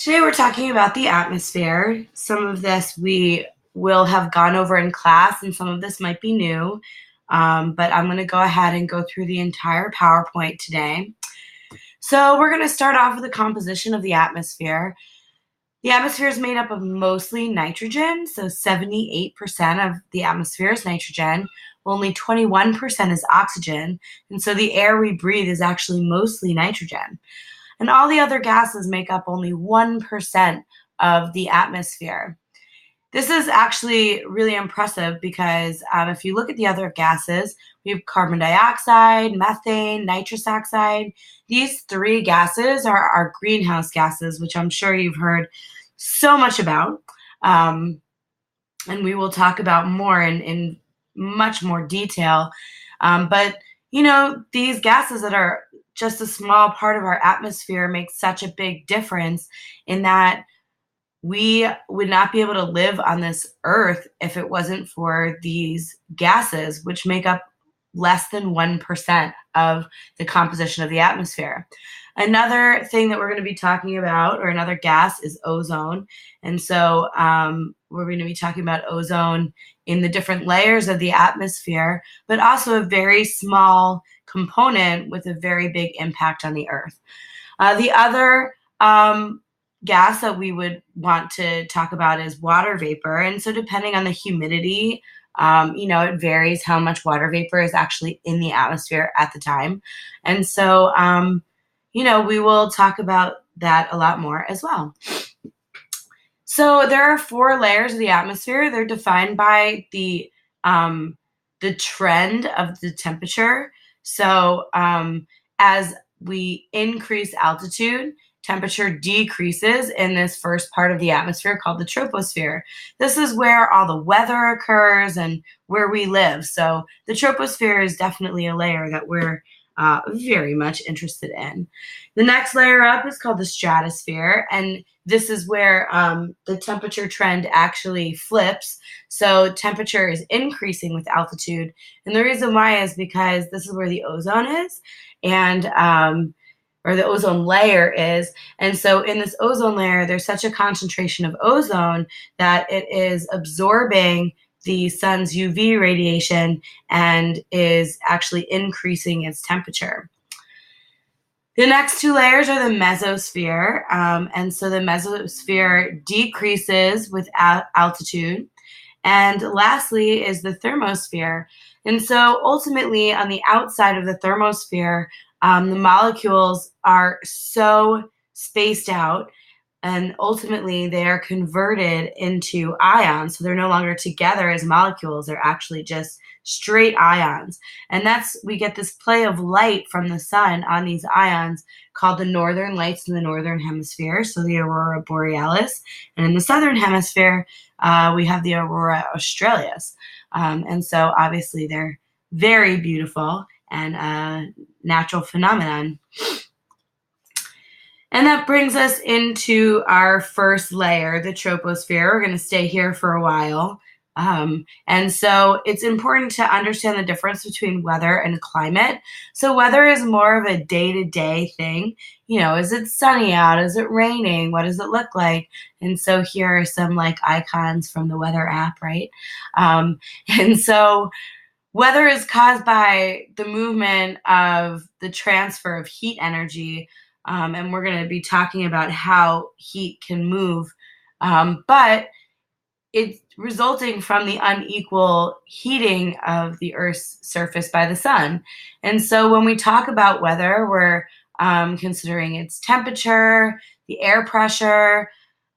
Today we're talking about the atmosphere. Some of this we will have gone over in class, and some of this might be new. But I'm going to go ahead and go through the entire PowerPoint today. So we're going to start off with the composition of the atmosphere. The atmosphere is made up of mostly nitrogen, so 78% of the atmosphere is nitrogen. Only 21% is oxygen, and so the air we breathe is actually mostly nitrogen. And all the other gases make up only 1% of the atmosphere. This is actually really impressive because if you look at the other gases, we have carbon dioxide, methane, nitrous oxide. These three gases are our greenhouse gases, which I'm sure you've heard so much about. And we will talk about more in much more detail. But, these gases that are just a small part of our atmosphere make such a big difference in that we would not be able to live on this earth if it wasn't for these gases, which make up less than 1% of the composition of the atmosphere. Another thing that we're going to be talking about, or another gas, is ozone. And so we're going to be talking about ozone in the different layers of the atmosphere, but also a very small component with a very big impact on the earth. The other gas that we would want to talk about is water vapor. And so depending on the humidity, it varies how much water vapor is actually in the atmosphere at the time. And so, we will talk about that a lot more as well. So there are 4 layers of the atmosphere. They're defined by the trend of the temperature. So as we increase altitude, temperature decreases in this first part of the atmosphere called the troposphere. This is where all the weather occurs and where we live. So the troposphere is definitely a layer that we're very much interested in. The next layer up is called the stratosphere, and this is where the temperature trend actually flips. So temperature is increasing with altitude, and the reason why is because this is where the ozone is, and or the ozone layer is. And so in this ozone layer, there's such a concentration of ozone that it is absorbing the sun's UV radiation and is actually increasing its temperature. The next 2 layers are the mesosphere. And so the mesosphere decreases with altitude. And lastly is the thermosphere. And so ultimately on the outside of the thermosphere, the molecules are so spaced out, and ultimately they are converted into ions. So they're no longer together as molecules, they're actually just straight ions. And we get this play of light from the sun on these ions called the northern lights in the northern hemisphere, so the aurora borealis. And in the southern hemisphere, we have the aurora australis. And so obviously they're very beautiful and a natural phenomenon. And that brings us into our first layer, the troposphere. We're going to stay here for a while. And so it's important to understand the difference between weather and climate. So weather is more of a day-to-day thing. Is it sunny out? Is it raining? What does it look like? And so here are some icons from the weather app, right? And so weather is caused by the movement of the transfer of heat energy, and we're going to be talking about how heat can move, but it's resulting from the unequal heating of the Earth's surface by the sun. And so when we talk about weather, we're considering its temperature, the air pressure,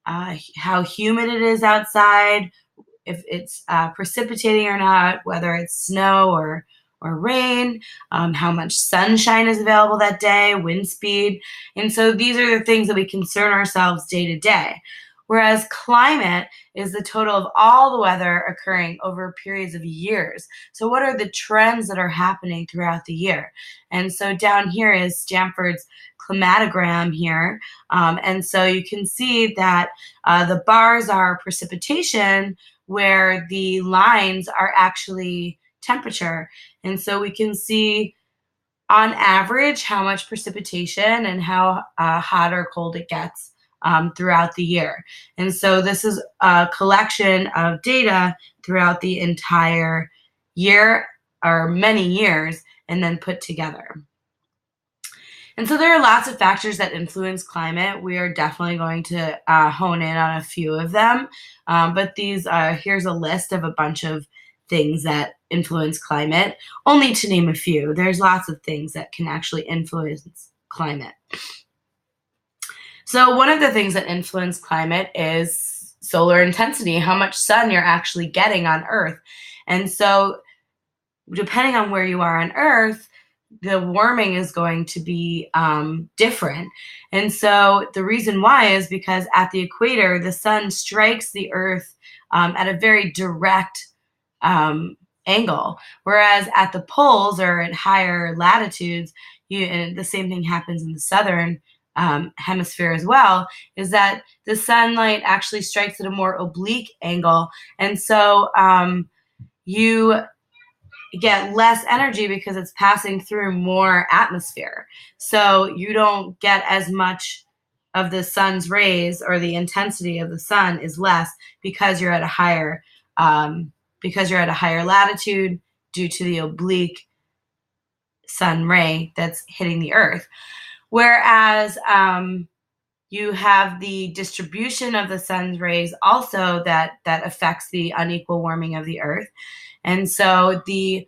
how humid it is outside, if it's precipitating or not, whether it's snow or rain, how much sunshine is available that day, wind speed. And so these are the things that we concern ourselves day to day. Whereas climate is the total of all the weather occurring over periods of years. So what are the trends that are happening throughout the year? And so down here is Stanford's climatogram here. And so you can see that the bars are precipitation, where the lines are actually temperature. And so we can see on average how much precipitation and how hot or cold it gets throughout the year. And so this is a collection of data throughout the entire year or many years and then put together. And so there are lots of factors that influence climate. We are definitely going to hone in on a few of them. But here's a list of a bunch of things that influence climate, only to name a few. There's lots of things that can actually influence climate. So one of the things that influence climate is solar intensity, how much sun you're actually getting on Earth. And so depending on where you are on Earth, the warming is going to be different. And so the reason why is because at the equator, the sun strikes the Earth at a very direct angle, whereas at the poles or at higher latitudes, and the same thing happens in the southern hemisphere as well, is that the sunlight actually strikes at a more oblique angle. And so you get less energy because it's passing through more atmosphere. So you don't get as much of the sun's rays, or the intensity of the sun is less because you're at a higher latitude due to the oblique sun ray that's hitting the Earth. Whereas you have the distribution of the sun's rays also that affects the unequal warming of the Earth. And so the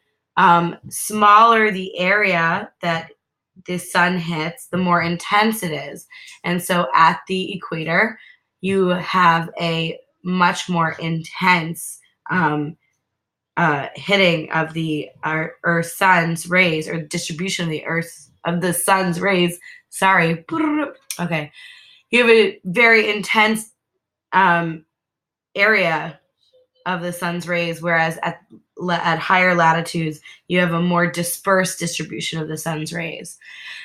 smaller the area that the sun hits, the more intense it is. And so at the equator, you have a much more intense hitting of the Earth's sun's rays, or distribution of the sun's rays. Sorry. Okay. You have a very intense area of the sun's rays, whereas at higher latitudes, you have a more dispersed distribution of the sun's rays.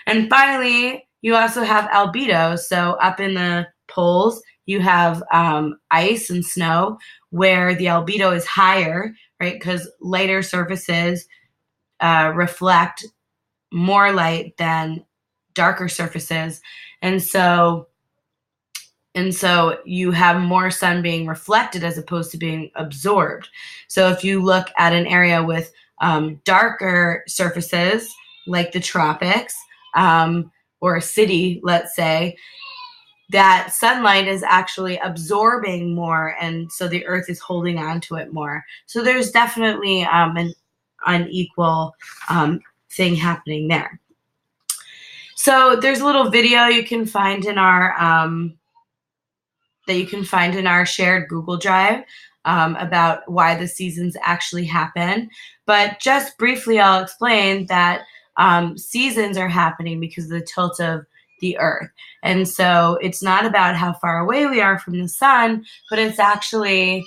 And finally, you also have albedo. So up in the poles, you have ice and snow, where the albedo is higher, right? Because lighter surfaces reflect more light than darker surfaces. And so you have more sun being reflected as opposed to being absorbed. So if you look at an area with darker surfaces, like the tropics, or a city, let's say, that sunlight is actually absorbing more, and so the Earth is holding on to it more. So there's definitely an unequal thing happening there. So there's a little video you can find in our shared Google Drive about why the seasons actually happen. But just briefly, I'll explain that seasons are happening because of the tilt of the Earth. And so it's not about how far away we are from the sun, but it's actually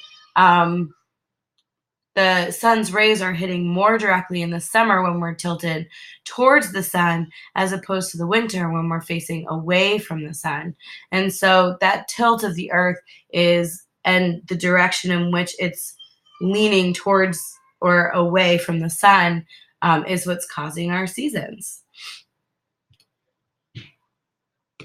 the sun's rays are hitting more directly in the summer when we're tilted towards the sun, as opposed to the winter when we're facing away from the sun. And so that tilt of the Earth and the direction in which it's leaning towards or away from the sun is what's causing our seasons.